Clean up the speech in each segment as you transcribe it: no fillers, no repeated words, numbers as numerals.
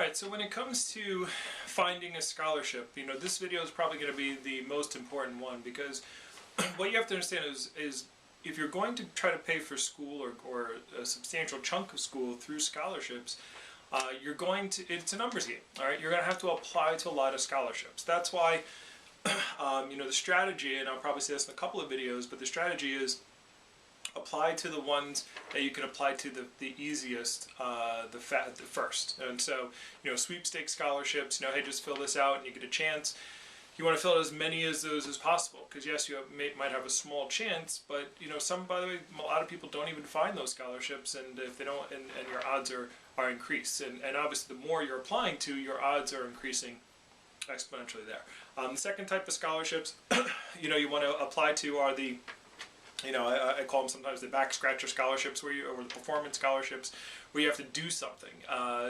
Alright, so when it comes to finding a scholarship, this video is probably going to be the most important one because what you have to understand is if you're going to try to pay for school or a substantial chunk of school through scholarships, it's a numbers game, alright? You're going to have to apply to a lot of scholarships. That's why, the strategy, and I'll probably say this in a couple of videos, but the strategy is apply to the ones that you can apply to the easiest, the first. And so, sweepstakes scholarships, hey, just fill this out and you get a chance. You want to fill out as many of those as possible because yes, you might have a small chance, but by the way, a lot of people don't even find those scholarships, and if they don't, and your odds are increased. And obviously, the more you're applying to, your odds are increasing exponentially there. The second type of scholarships, you want to apply to are the I call them sometimes the back scratcher scholarships, or the performance scholarships, where you have to do something.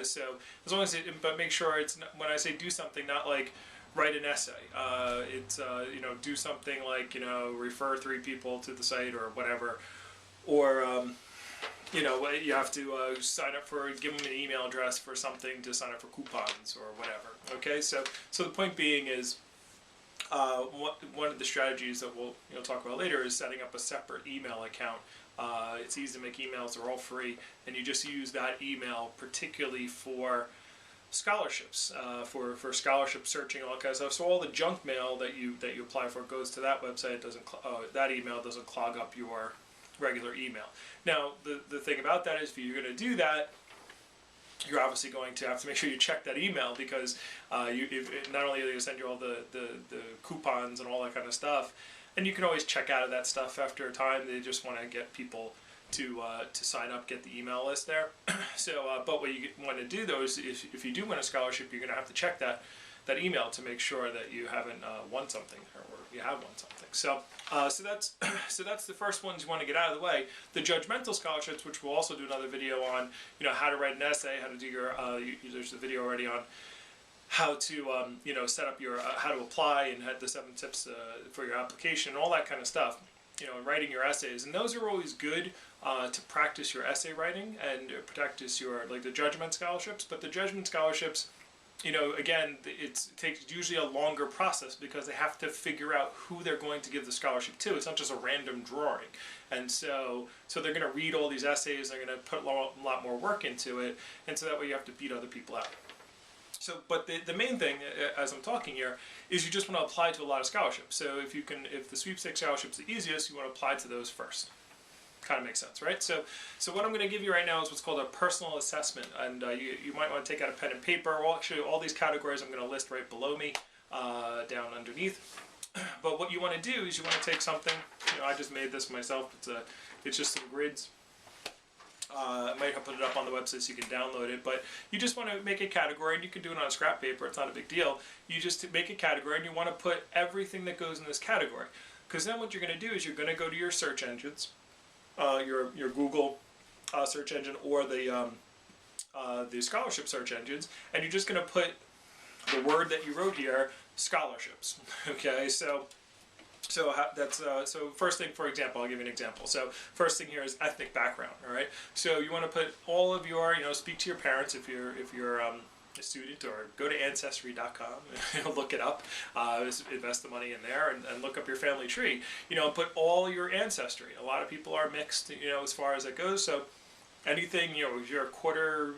So as long as but make sure it's not, when I say do something, not like write an essay. It's do something like refer 3 people to the site or whatever, or you have to sign up give them an email address for something to sign up for coupons or whatever. Okay, so the point being is. One of the strategies that we'll talk about later is setting up a separate email account. It's easy to make emails; they're all free, and you just use that email particularly for scholarships, for scholarship searching, all that kind of stuff. So all the junk mail that you apply for goes to that website. It doesn't that email doesn't clog up your regular email. Now the thing about that is, if you're going to do that, you're obviously going to have to make sure you check that email because not only are they going to send you all the coupons and all that kind of stuff, and you can always check out of that stuff after a time. They just want to get people to sign up, get the email list there. So, but what you want to do though is if you do win a scholarship, you're going to have to check that email to make sure that you haven't won something or you have won something. So that's the first ones you want to get out of the way. The judgmental scholarships, which we'll also do another video on, how to write an essay, how to do your there's a video already on how to set up your how to apply and had the 7 tips for your application and all that kind of stuff. Writing your essays, and those are always good to practice your essay writing and practice your the judgment scholarships. But the judgment scholarships, again, it takes usually a longer process because they have to figure out who they're going to give the scholarship to. It's not just a random drawing. And so they're going to read all these essays, they're going to put a lot more work into it, and so that way you have to beat other people out. So, but the main thing, as I'm talking here, is you just want to apply to a lot of scholarships. So if the sweepstakes scholarship's the easiest, you want to apply to those first. Kind of makes sense, right? So what I'm going to give you right now is what's called a personal assessment, and you might want to take out a pen and paper. Well, actually, all these categories I'm going to list right below me, down underneath. But what you want to do is you want to take something. I just made this myself. It's just some grids. I might have put it up on the website so you can download it, but you just want to make a category, and you can do it on scrap paper. It's not a big deal. You just make a category, and you want to put everything that goes in this category, because then what you're going to do is you're going to go to your search engines. Your Google search engine or the scholarship search engines, and you're just going to put the word that you wrote here, scholarships. Okay, so that's so first thing, for example, I'll give you an example. So first thing here is ethnic background. All right, so you want to put all of your speak to your parents if you're a student, or go to Ancestry.com, look it up, invest the money in there, and look up your family tree, put all your ancestry. A lot of people are mixed, as far as that goes, so anything, if you're a quarter,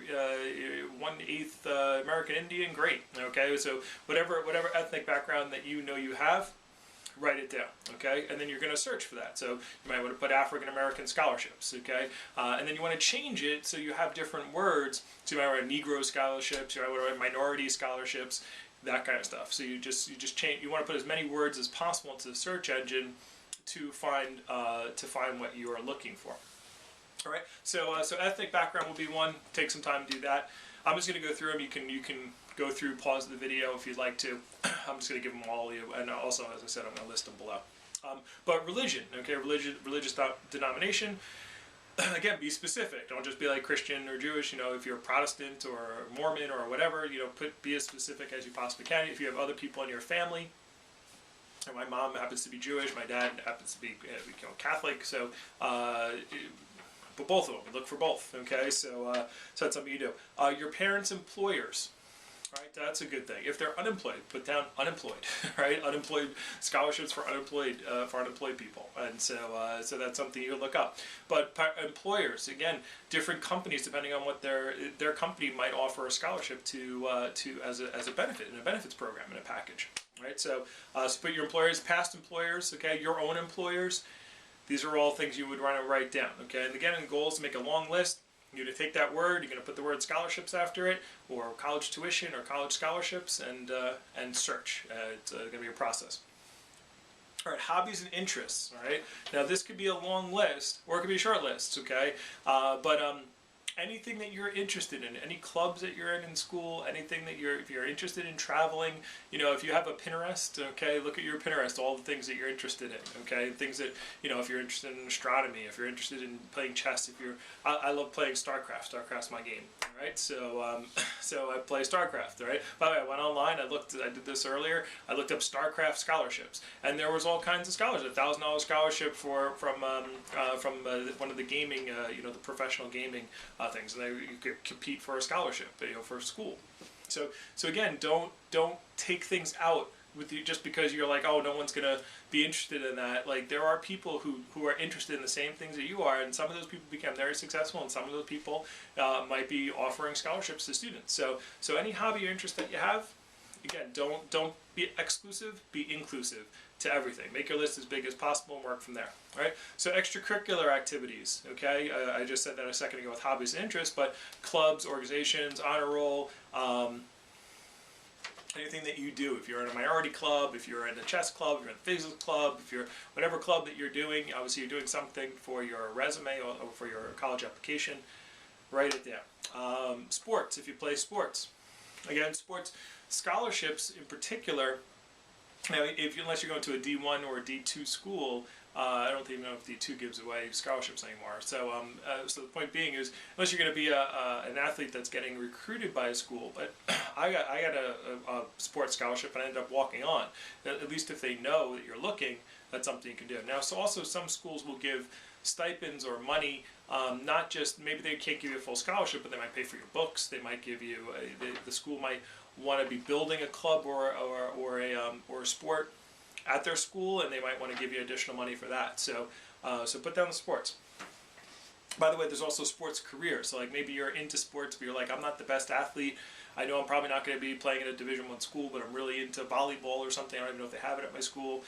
1/8 American Indian, great, okay, so whatever ethnic background that you have, write it down, okay? And then you're going to search for that. So you might want to put African American scholarships, okay? And then you want to change it so you have different words. So you might write Negro scholarships, you might want to write minority scholarships, that kind of stuff. So you just change. You want to put as many words as possible into the search engine to find what you are looking for. All right. So ethnic background will be one. Take some time to do that. I'm just going to go through them. You can go through, pause the video if you'd like to. I'm just going to give them all to you, and also, as I said, I'm going to list them below. But religion, okay, religious denomination. Again, be specific. Don't just be like Christian or Jewish. If you're Protestant or Mormon or whatever, be as specific as you possibly can. If you have other people in your family, and my mom happens to be Jewish, my dad happens to be Catholic, so. But both of them, look for both, okay? So that's something you do. Your parents' employers, Right, that's a good thing. If they're unemployed, put down unemployed. Right, unemployed scholarships for unemployed people, and so that's something you look up. But employers, again, different companies, depending on what their company might offer a scholarship to as a benefit in a benefits program in a package. Right, so put your employers, past employers, okay, your own employers. These are all things you would want to write down. Okay, and again, in goals, make a long list. You're going to take that word, you're going to put the word scholarships after it, or college tuition, or college scholarships, and search. It's going to be a process. All right, hobbies and interests. All right, now this could be a long list, or it could be a short list. Okay, but anything that you're interested in, any clubs that you're in school, anything that if you're interested in traveling, if you have a Pinterest, okay, look at your Pinterest, all the things that you're interested in, okay, things that, if you're interested in astronomy, if you're interested in playing chess, I love playing StarCraft, StarCraft's my game, all right, so I play StarCraft, all right, by the way, I went online, I did this earlier, I looked up StarCraft scholarships, and there was all kinds of scholarships, $1,000 scholarship from one of the gaming, the professional gaming things, and you could compete for a scholarship, for school. So again, don't take things out with you just because you're like, oh, no one's gonna be interested in that. Like, there are people who are interested in the same things that you are, and some of those people become very successful, and some of those people might be offering scholarships to students. So any hobby or interest that you have, again, don't be exclusive, be inclusive to everything. Make your list as big as possible and work from there. All right. So extracurricular activities. Okay, I just said that a second ago with hobbies and interests, but clubs, organizations, honor roll, anything that you do. If you're in a minority club, if you're in a chess club, if you're in a physics club, if you're whatever club that you're doing, obviously you're doing something for your resume or for your college application. Write it down. Sports. If you play sports, again, sports scholarships in particular. Now, unless you're going to a D1 or a D2 school, I don't even know if D2 gives away scholarships anymore. So the point being is, unless you're going to be an athlete that's getting recruited by a school, but I got a sports scholarship and I ended up walking on. At least if they know that you're looking, that's something you can do. Now, so also some schools will give stipends or money, not just, maybe they can't give you a full scholarship, but they might pay for your books. They might give you, the school might want to be building a club or a sport at their school, and they might want to give you additional money for that. So put down the sports. By the way, there's also sports careers. So like maybe you're into sports, but you're like, I'm not the best athlete. I know I'm probably not going to be playing at a Division I school, but I'm really into volleyball or something. I don't even know if they have it at my school.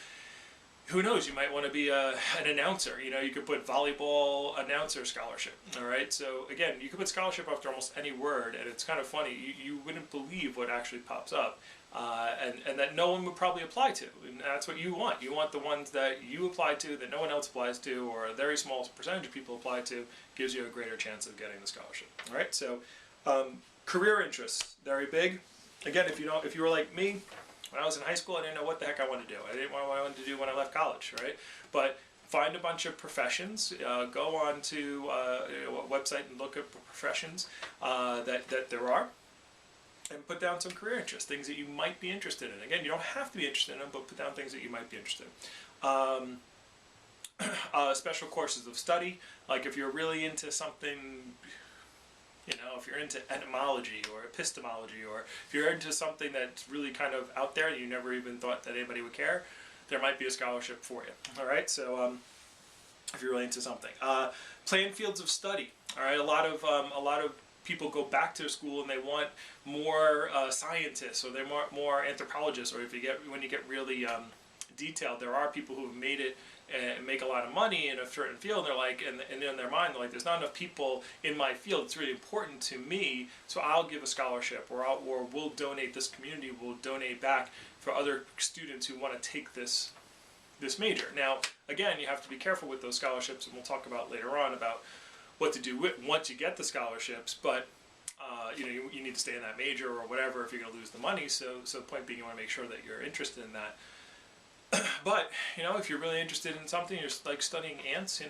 Who knows? You might want to be an announcer. You could put volleyball announcer scholarship. All right. So again, you could put scholarship after almost any word, and it's kind of funny. You wouldn't believe what actually pops up, and that no one would probably apply to. And that's what you want. You want the ones that you apply to that no one else applies to, or a very small percentage of people apply to. Gives you a greater chance of getting the scholarship. All right. So career interests, very big. Again, if you were like me. When I was in high school, I didn't know what the heck I wanted to do. I didn't know what I wanted to do when I left college, right? But find a bunch of professions. Go on to a website and look at professions that there are, and put down some career interests, things that you might be interested in. Again, you don't have to be interested in them, but put down things that you might be interested in. Special courses of study, like if you're really into something. If you're into etymology or epistemology, or if you're into something that's really kind of out there that you never even thought that anybody would care, there might be a scholarship for you. All right, so if you're really into something, plan fields of study. All right, a lot of people go back to school and they want more scientists, or they want more anthropologists, or when you get really detailed, there are people who have made it and make a lot of money in a certain field, and they're like, and in their mind, they're like, there's not enough people in my field. It's really important to me, so I'll give a scholarship, or we'll donate. This community will donate back for other students who want to take this major. Now, again, you have to be careful with those scholarships, and we'll talk about later on about what to do once you get the scholarships. But you need to stay in that major or whatever if you're going to lose the money. So the point being, you want to make sure that you're interested in that. But if you're really interested in something, you're like studying ants,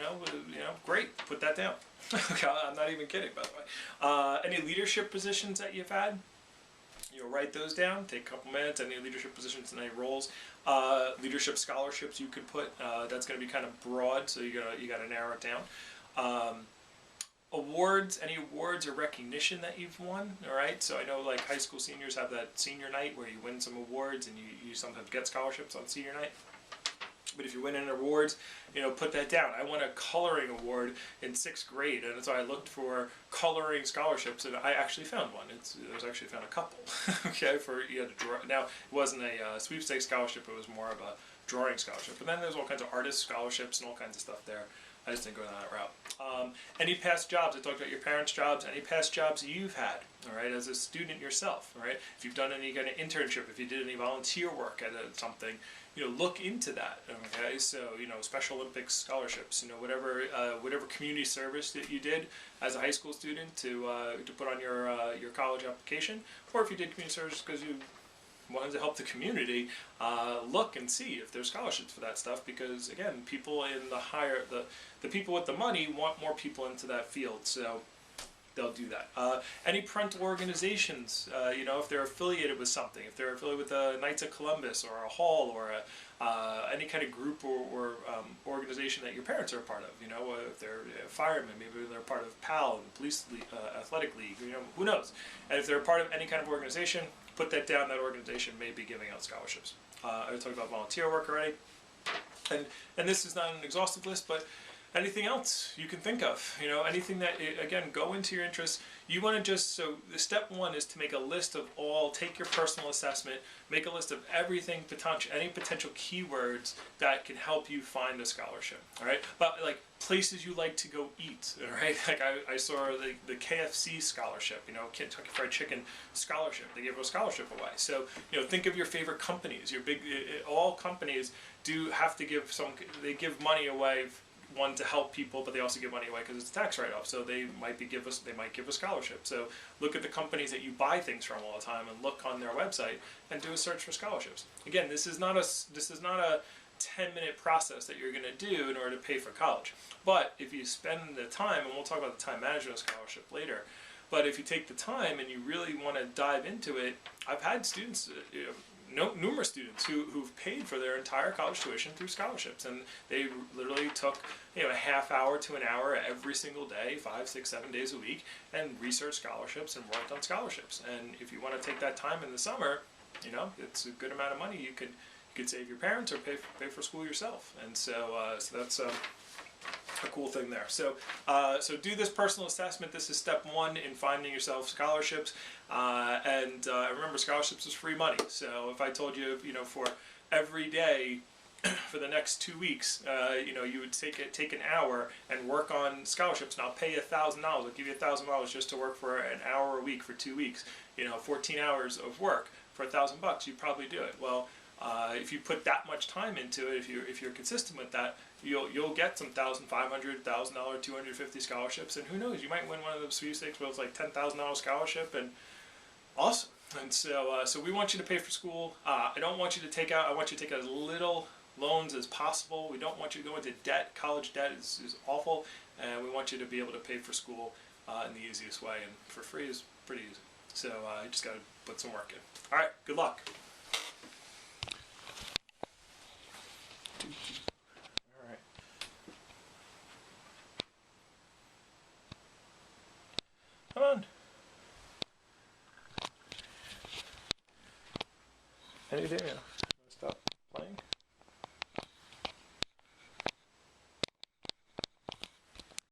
great, put that down. Okay, I'm not even kidding, by the way. Any leadership positions that you've had, write those down. Take a couple minutes. Any leadership positions and any roles, leadership scholarships you could put. That's going to be kind of broad, so you got to narrow it down. awards, any awards or recognition that you've won, all right? So I know like high school seniors have that senior night where you win some awards and you sometimes get scholarships on senior night. But if you win any awards, put that down. I won a coloring award in 6th grade, and so I looked for coloring scholarships, and I actually found one. I was actually found a couple. Okay, you had to draw. Now it wasn't a sweepstakes scholarship; it was more of a drawing scholarship. But then there's all kinds of artist scholarships and all kinds of stuff there. I just didn't go down that route. Any past jobs? I talked about your parents' jobs. Any past jobs you've had, all right, as a student yourself, all right? If you've done any kind of internship, if you did any volunteer work at something, look into that. Okay, so Special Olympics scholarships, whatever community service that you did as a high school student to put on your college application, or if you did community service because you wanted to help the community, look and see if there's scholarships for that stuff, because again, people in the people with the money want more people into that field, so they'll do that. Any parental organizations, if they're affiliated with something, if they're affiliated with the Knights of Columbus or a Hall or any kind of group or organization that your parents are a part of, if they're firemen, maybe they're part of PAL, the police athletic league, who knows? And if they're a part of any kind of organization, put that down. That organization may be giving out scholarships. I talked about volunteer work already, and this is not an exhaustive list, but anything else you can think of, anything that, again, go into your interests. You want to so the step one is to make a list of take your personal assessment, make a list of everything, any potential keywords that can help you find a scholarship, all right? But like places you like to go eat, all right? Like I saw the KFC scholarship, Kentucky Fried Chicken scholarship. They gave a scholarship away. So, think of your favorite companies. All companies do have to they give money away, one, to help people, but they also give money away because it's a tax write-off. So they might give a scholarship. So look at the companies that you buy things from all the time and look on their website and do a search for scholarships. Again, this is not a 10-minute process that you're going to do in order to pay for college. But if you spend the time, and we'll talk about the time management scholarship later, but if you take the time and you really want to dive into it, I've had students, numerous students who've paid for their entire college tuition through scholarships, and they literally took a half hour to an hour every single day, 5, 6, 7 days a week, and researched scholarships and worked on scholarships. And if you want to take that time in the summer, it's a good amount of money you could save your parents or pay for school yourself. And so that's a cool thing there. So do this personal assessment. This is step one in finding yourself scholarships. And remember, scholarships is free money. So if I told you, for every day for the next 2 weeks, you would take an hour and work on scholarships, and I'll pay you $1,000. I'll give you $1,000 just to work for an hour a week for 2 weeks. 14 hours of work for $1,000. You'd probably do it. Well, if you put that much time into it, if you're consistent with that, you'll get some $1,500, $1,000, 250 scholarships, and who knows, you might win one of those sweepstakes where it's like $10,000 scholarship, and awesome. And so we want you to pay for school. I don't want you to take out. I want you to take out as little loans as possible. We don't want you to go into debt. College debt is awful, and we want you to be able to pay for school in the easiest way, and for free is pretty easy. So you just got to put some work in. All right. Good luck. All right. Come on. How do you do?